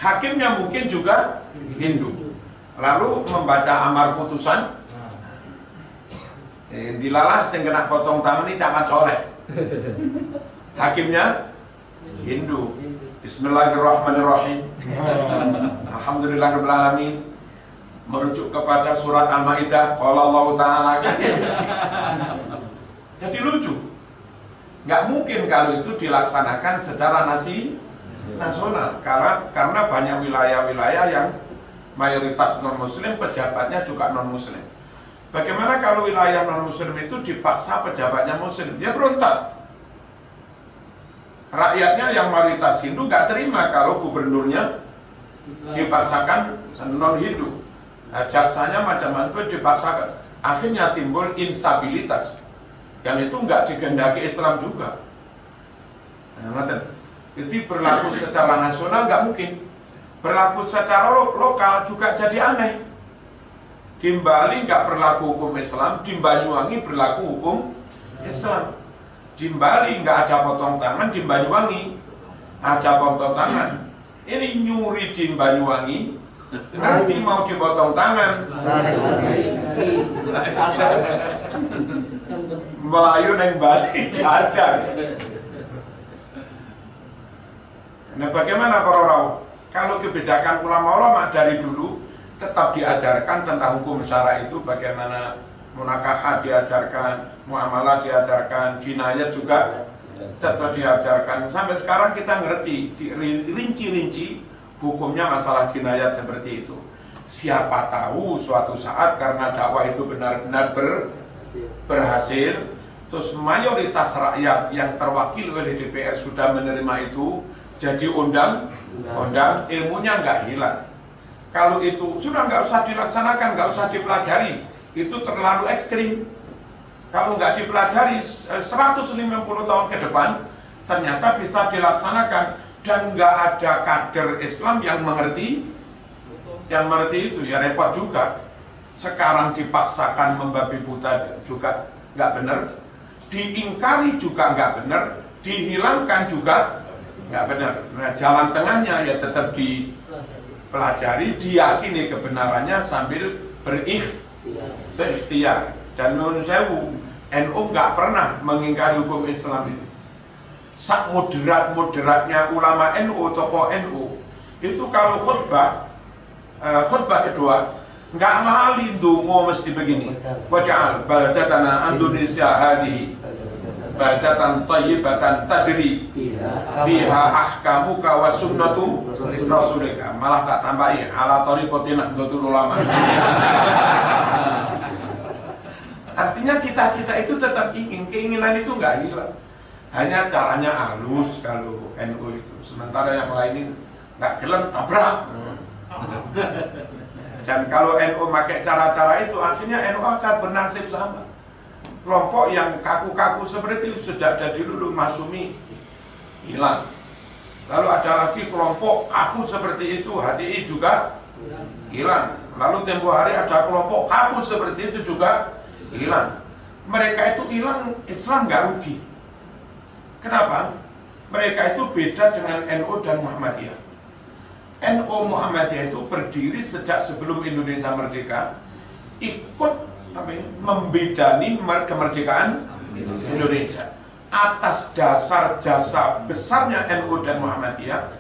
Speaker 1: Hakimnya mungkin juga Hindu. Lalu membaca amar putusan, dilalah sing kena potong tangan ini camat soleh. Hakimnya Hindu. Bismillahirrahmanirrahim. Alhamdulillahirabbil alamin. Merujuk kepada surat Al-Maidah, qala Allah Ta'ala. Jadi lucu. Nggak mungkin kalau itu dilaksanakan secara nasional, karena banyak wilayah-wilayah yang mayoritas non-muslim, pejabatnya juga non-muslim. Bagaimana kalau wilayah non-muslim itu dipaksa pejabatnya muslim? Dia berontak. Rakyatnya yang mayoritas Hindu nggak terima kalau gubernurnya dipaksakan non-Hindu. Jaksanya macam-macam dipaksakan. Akhirnya timbul instabilitas. Yang itu nggak dikehendaki Islam juga. Jadi berlaku secara nasional nggak mungkin. Berlaku secara lokal juga jadi aneh. Di Bali nggak berlaku hukum Islam, di Banyuwangi berlaku hukum Islam. Di Bali nggak ada potong tangan, di Banyuwangi ada potong tangan. Ini nyuri di Banyuwangi, nanti mau dipotong tangan. Melayu neng Bali jajar. Nah bagaimana para orang? Kalau kebijakan ulama-ulama dari dulu tetap diajarkan tentang hukum syara itu, bagaimana munakahah diajarkan, muamalah diajarkan, jinayat juga tetap diajarkan. Sampai sekarang kita ngerti rinci-rinci hukumnya masalah jinayat seperti itu. Siapa tahu suatu saat karena dakwah itu benar-benar berhasil, terus mayoritas rakyat yang terwakili oleh DPR sudah menerima itu, jadi undang-undang, ilmunya nggak hilang. Kalau itu sudah nggak usah dilaksanakan, nggak usah dipelajari, itu terlalu ekstrim. Kalau nggak dipelajari 150 tahun ke depan, ternyata bisa dilaksanakan dan nggak ada kader Islam yang mengerti itu, ya repot juga. Sekarang dipaksakan membabi buta juga nggak benar, diingkari juga nggak benar, dihilangkan juga nggak benar. Nah, jalan tengahnya ya tetap dipelajari, diyakini kebenarannya sambil berikhtiar. Dan menurut saya NU nggak pernah mengingkari hukum Islam itu. Sak moderat-moderatnya ulama NU, tokoh NU itu kalau khutbah kedua nggak lali ndonga mesti begini. Waj'al baldatana Indonesia hadhihi baldatan thayyibatan tajri fiha ahkamuka wa sunnatu rasulika. Malah tak tambahin ala thariqatin Nahdlatul Ulama. Artinya cita-cita itu tetap ingin, keinginan itu nggak hilang. Hanya caranya halus kalau NU itu. Sementara yang lain itu nggak gelem tabrak. Dan kalau NU pakai cara-cara itu, akhirnya NU akan bernasib sama. Kelompok yang kaku-kaku seperti itu sejak dari dulu Masumi hilang. Lalu ada lagi kelompok kaku seperti itu, HTI juga hilang. Lalu tempo hari ada kelompok kaku seperti itu juga hilang. Mereka itu hilang, Islam nggak rugi. Kenapa? Mereka itu beda dengan NU dan Muhammadiyah. NU Muhammadiyah itu berdiri sejak sebelum Indonesia merdeka, ikut membidani kemerdekaan Indonesia. Atas dasar jasa besarnya NU dan Muhammadiyah,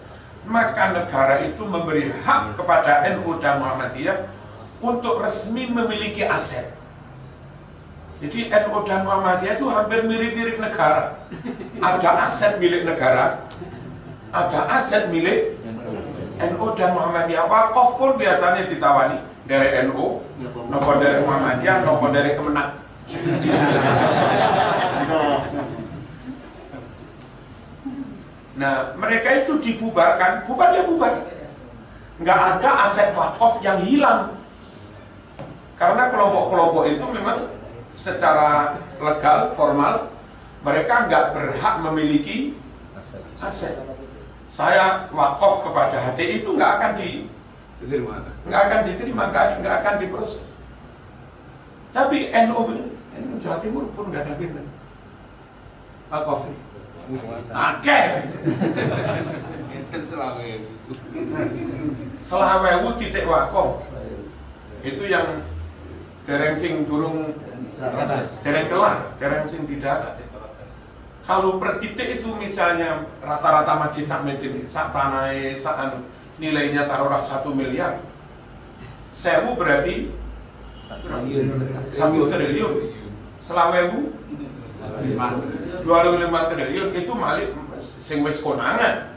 Speaker 1: maka negara itu memberi hak kepada NU dan Muhammadiyah untuk resmi memiliki aset. Jadi NU dan Muhammadiyah itu hampir mirip-mirip negara. Ada aset milik negara, ada aset milik NU dan Muhammadiyah. Wakaf pun biasanya ditawani dari NU, nopo dari Muhammadiyah, nopo dari Kemenak. Nah, mereka itu dibubarkan, bubar ya bubar. Nggak ada aset wakaf yang hilang. Karena kelompok-kelompok itu memang secara legal, formal, mereka nggak berhak memiliki aset. Saya wakaf kepada HTI itu nggak akan diterima, nggak akan diproses. Tapi NU Jawa Timur pun nggak ada pinter wakaf. Oke. Selawewu titik wakaf itu yang dereng sing durung dereng kelar, dereng sing tidak ada. Kalau per titik itu misalnya rata-rata masjid ini sak tanah sak nilainya taruhlah 1 miliar. 1000 berarti 1 triliun. Selawewu 25 triliun itu malik sing wis konangan.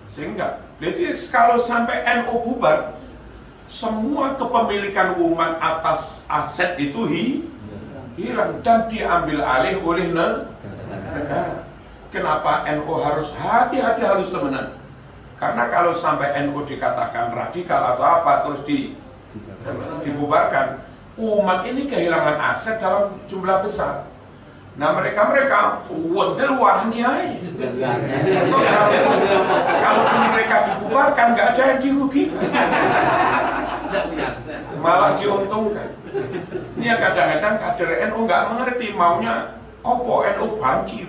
Speaker 1: Sehingga jadi kalau sampai NU bubar, semua kepemilikan umat atas aset itu hilang dan diambil alih oleh negara. Kenapa NU harus hati-hati, harus temenan? Karena kalau sampai NU dikatakan radikal atau apa terus dibubarkan, umat ini kehilangan aset dalam jumlah besar. Nah mereka wonten wahniai. Kalau mereka dibubarkan nggak ada yang dirugikan, malah diuntungkan. Ini yang kadang-kadang kader NU nggak mengerti maunya opo NU banci.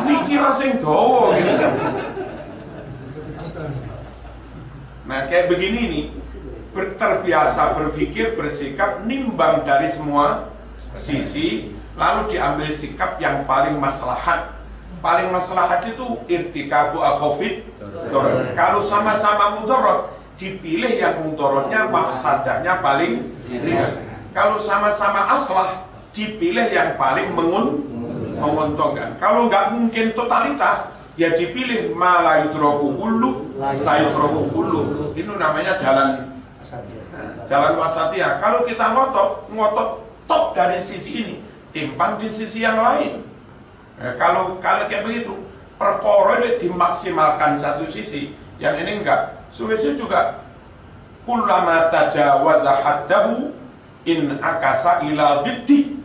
Speaker 1: Mikir sing dawa gitu. Nah kayak begini nih, terbiasa berpikir, bersikap, nimbang dari semua sisi, lalu diambil sikap yang paling maslahat. Paling maslahat itu irtikabu al-khawfid. Kalau sama-sama mudarat, dipilih yang mudaratnya mafsadahnya paling ringan. Kalau sama-sama aslah, dipilih yang paling menguntungkan. Kalau nggak mungkin totalitas, ya dipilih ma la yudraku kullu, la yudraku kullu. Itu namanya jalan wasatiyah. Kalau kita ngotot top dari sisi ini, timpang di sisi yang lain. Kalau kayak begitu, perkara ini dimaksimalkan satu sisi, yang ini enggak. Suwese juga kullama tajawaza haddahu in akasa ila diddi.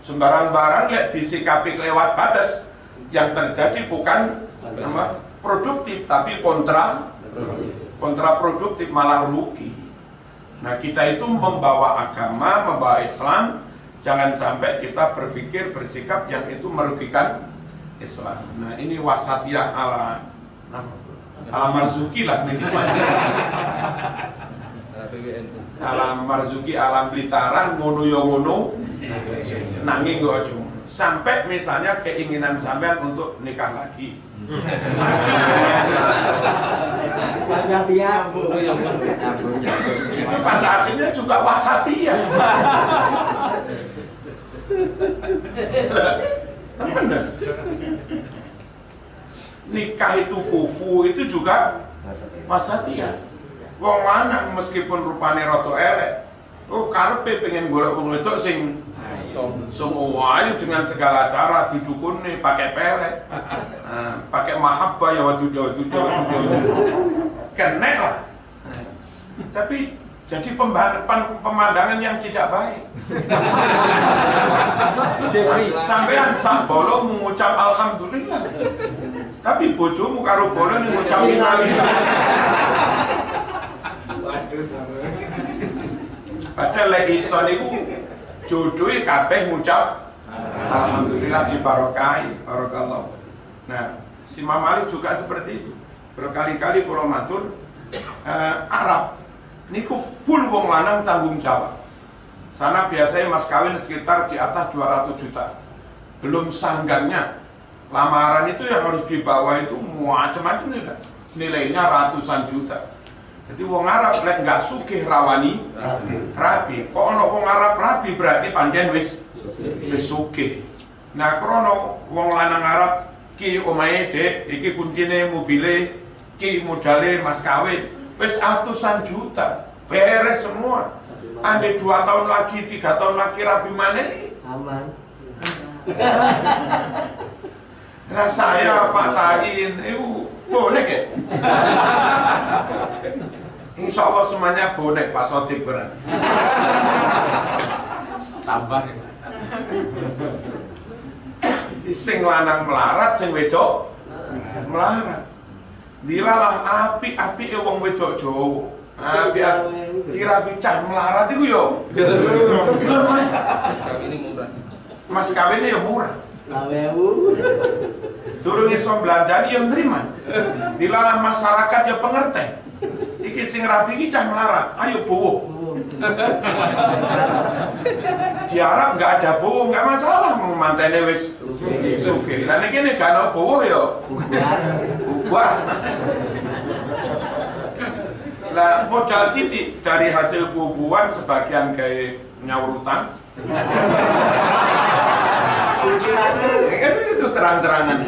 Speaker 1: Sembarang barang lek disikapi lewat batas, yang terjadi bukan produktif tapi kontraproduktif, malah rugi. Nah, kita itu membawa agama, membawa Islam, jangan sampai kita berpikir bersikap yang itu merugikan Islam. Nah, ini wasatiyah ala Marzuki lah alam Marzuki, alam Blitaran, ngono yo ngono, nanging yo aja. Sampai misalnya keinginan sampean untuk nikah lagi.
Speaker 3: Wasatiyah.
Speaker 1: Itu pada akhirnya juga wasatiyah. Temen. Nikah itu kufu, itu juga wasatiyah. Wong lanang meskipun rupane rada elek, karepe pengen golek wong wedok sing ayu dengan segala cara, didukune pakai pelek, pakai mahabbah ya wadud kena lah. Tapi jadi pemandangan yang tidak baik. Sampean sambolo mengucap alhamdulillah, tapi bojomu karo bolo mengucap innalillah. Padahal lagi iso niku jodohe kabeh ngucap alhamdulillah, dibarokahi, barakallah. Nah, si Imam Ali juga seperti itu. Berkali-kali kula matur, Arab niku full wong lanang tanggung jawab. Sana biasanya mas kawin sekitar di atas 200 juta. Belum sanggarnya. Lamaran itu yang harus dibawa itu macam-macam juga. Nilainya ratusan juta. Jadi wong Arab lek nggak sugih rawani rapi. Kok ono wong Arab rapi berarti pancen wis sugih. Nah, krono wong lanang Arab ki omahe Dek, iki kuncine mobile, ki modale mas kawin, wis ratusan juta. Beres semua. Ande 2 tahun lagi, 3 tahun lagi rapi maneh
Speaker 3: Aman.
Speaker 1: Nah, saya Pak Tain itu bonek ya? Insya Allah semuanya bonek Pak Sodik berat.
Speaker 2: Tambah.
Speaker 1: Sing lanang melarat, sing wedok melarat. Dilalah api wong wedok Jawa. Dirabi cah melarat itu yo. Mas kawinnya ya murah. Durung iso belanjani yang terima. Dilalah masyarakat ya pengerti. Iki sing rabi iki cah melarat, ayo bowo. Di Arab nggak ada bowo, nggak masalah, mau mantene wis sugih. Lah niki nek gak ono bowo ya bubar. Lah modal titik dari hasil bubuan sebagian kayak nyaur utang. Kan itu terang-terangan.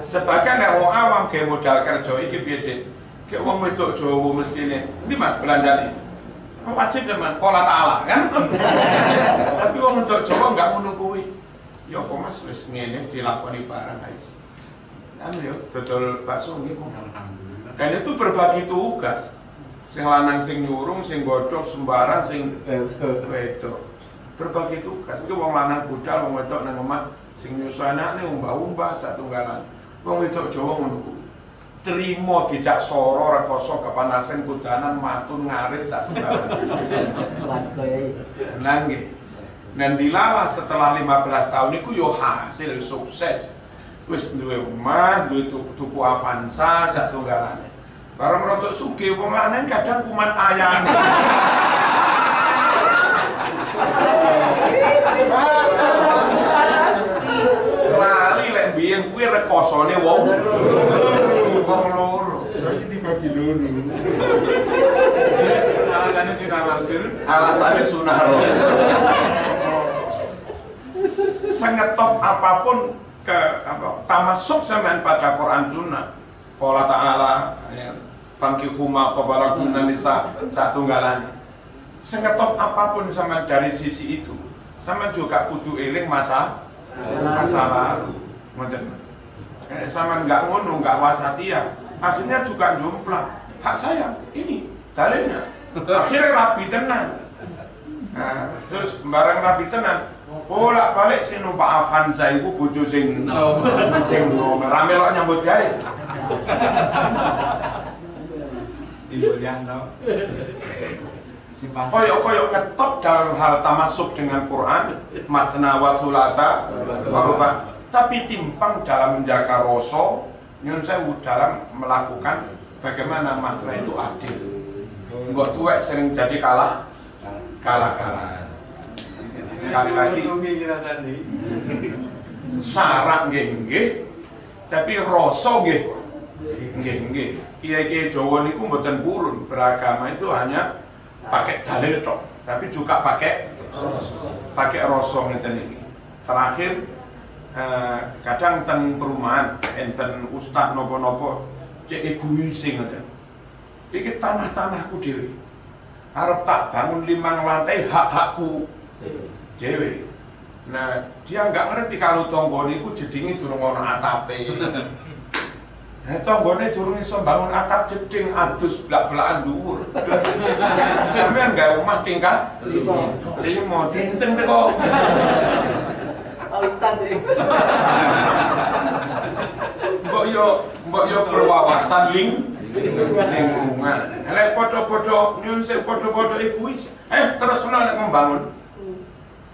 Speaker 1: Sebagian dari orang awam kayak modal kerja iki piye kayak wong wedok Jawa mestine ndi Mas belanjane wajib teman pola ta'ala kan. Tapi wong wedok Jawa enggak ngono kuwi. Ya kok Mas wis ngene dilakoni barang ae. Kan yo dodol bakso nggih kok. Dan itu berbagi tugas. Sing lanang sing nyurung, sing godhog sembarang, sing wedok. Berbagi tugas. Itu wong lanang budal, wong wedok nang omah sing nyusu anake umbah-umbah satunggalan. Wong wedok Jawa ngono kuwi. Trimo dijak soro rekoso kepanasan kudanan matun ngarit satunggalan. Nangge. Dan dilalah setelah 15 tahun iku yo hasil sukses. Wis duwe omah, duwe tuku Avanza satunggalane. Barang rotok sugih wong lanang kadang kuman ayane. Lali lek biyen kuwi rekosone wong loro.
Speaker 4: Lagi dibagi dulu.
Speaker 2: Alasannya sunah Rasul.
Speaker 1: Alasannya sunah Rasul. Sengetop apapun ke tamasuk sampean pada Quran Sunnah. Qala ta'ala ya, fankihu ma tabarakum minan nisa satunggalane. Sengetop apapun sampean dari sisi itu, sampean juga kudu eling masa lalu. Ngoten. Sama nggak ngono, nggak wasatiyah, akhirnya juga jomplang. Hak saya, ini dalilnya. Akhirnya rapi tenan. Nah, terus barang rapi tenan, bolak balik sing numpak Avanza iku bojo sing rame lok nyambut gawe.
Speaker 2: Dimulyakno.
Speaker 1: Koyok ngetop dalam hal tamasuk dengan Quran, matna wa thulatha wa ruba'. Tapi timpang dalam menjaga rasa, nyun sewu dalam melakukan bagaimana matna itu adil. Enggak tuwek sering jadi kalah. Sekali lagi syarat nggih, tapi rasa nggih. Kiai-kiai Jawa niku mboten purun, beragama itu hanya pakai dalil tok, tapi juga pakai rasa ngeten iki. Terakhir kadang ten perumahan enten ustaz napa-napa cek egois ngeten. Iki tanah-tanahku dhewe. Arep tak bangun 5 lantai hak-hakku dhewe. Nah, dia nggak ngerti kalau tonggone iku jedinge durung ana atape. Tonggone durung iso bangun atap jeding adus blak-blakan dhuwur. Sampeyan gawe omah tingkat 5 dinceng teko.
Speaker 3: Ustaz.
Speaker 1: Mbok yo berwawasan lingkungan. Lek podo-podo nyun sing podo-podo egois. Terus nek membangun.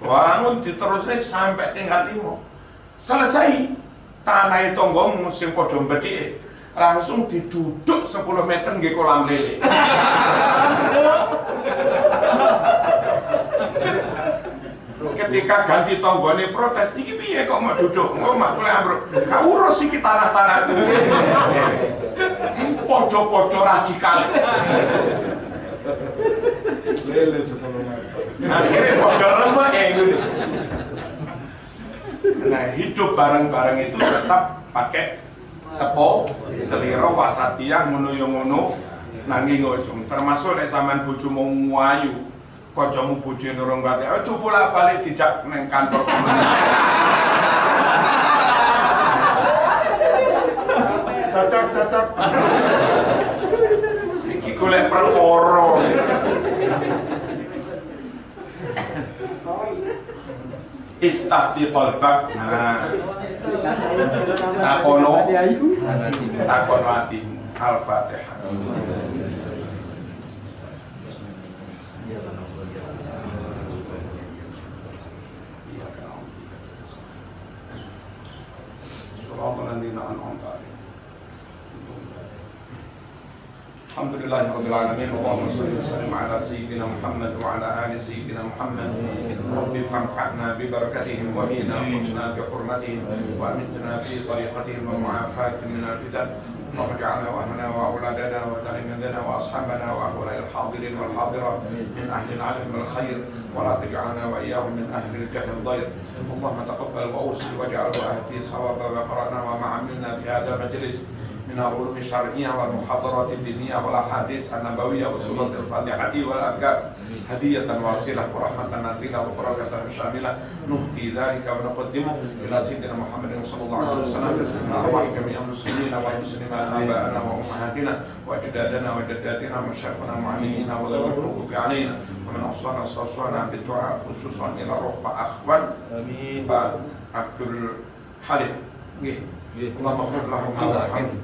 Speaker 1: Bangun diterusne sampai tingkat 5. Selesai. Tanah tonggomu sing podo mbedhike langsung diduduk 10 meter nggih kolam lele. Ketika ganti tonggone protes, iki piye kok mau duduk? Engko mak boleh ambruk. Gak urus iki tanah-tanah. Podo-podo radikal.
Speaker 2: Lele 10 meter.
Speaker 1: Akhirnya podo remek gitu. Nah, hidup bareng-bareng itu tetap pakai tepo, selira, wasatiyah, ngono yo ngono, nanging ojo. Termasuk lek sampean bojomu ayu, kancamu bojone urung pati, aja bolak-balik dijak ning kantor. Cocok. Iki golek perkara. Istafti qalbak. Nah. Takono hati. Al-Fatihah. Alhamdulillahirabbil alamin. Allahumma shalli wa sallim ala sayyidina Muhammad wa ala ali sayyidina Muhammad. Rabbi fanfa'na bi barakatihim wa qina bi hurmatihim wa amitna fi tariqatihim wa mu'afatin min al-fitan. اللهم اجعلنا واهلنا واولادنا وتلاميذنا واصحابنا واهؤلاء الحاضرين والحاضرات من اهل العلم والخير ولا تجعلنا واياهم من اهل الجهل الضير. اللهم تقبل واوصل واجعله اهدي صوابا وقرانا وما عملنا في هذا المجلس من العلوم الشرعيه والمحاضرات الدينيه والاحاديث النبويه وسوره الفاتحه والاذكار هديه واصله ورحمه نازله وبركه شامله نهدي ذلك ونقدمه الى سيدنا محمد صلى الله عليه وسلم ارواح جميع المسلمين والمسلمات ابائنا وامهاتنا واجدادنا وجداتنا ومشايخنا ومعلمينا وذوي الحقوق علينا ومن اوصانا بالدعاء خصوصا الى روح اخوان عبد الحليم. اللهم اغفر لهما وارحمهما.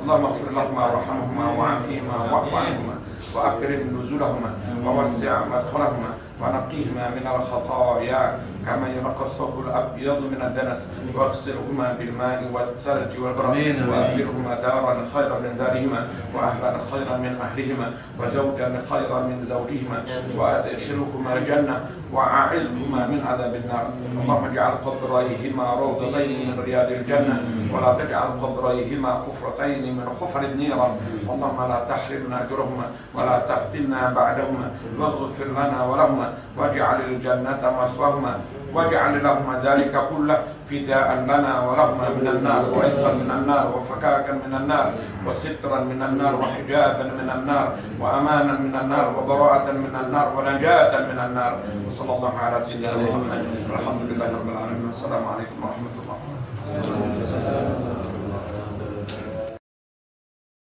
Speaker 1: اللهم اغفر لهما وارحمهما وعافهما واعف عنهما واكرم نزلهما ووسع مدخلهما ونقيهما من الخطايا كما ينقى الثوب الابيض من الدنس واغسلهما بالماء والثلج والبرد وابدلهما دارا خيرا من دارهما واهلا خيرا من اهلهما وزوجا خيرا من زوجهما وادخلهما الجنه واعذهما من عذاب النار. اللهم اجعل قبريهما روضتين من رياض الجنه ولا تجعل قبريهما حفرتين من حفر النيران. اللهم لا تحرمنا اجرهما ولا تفتنا بعدهما واغفر لنا ولهما واجعل الجنه مثواهما واجعل لهما ذلك كله فداء لنا ولهما من النار وعتقا من النار وفكاكا من النار وسترا من النار وحجابا من النار وامانا من النار وبراءة من النار ونجاة من النار. وصلى الله على سيدنا محمد والحمد لله رب العالمين. والسلام عليكم ورحمة الله. Wabarakatuh.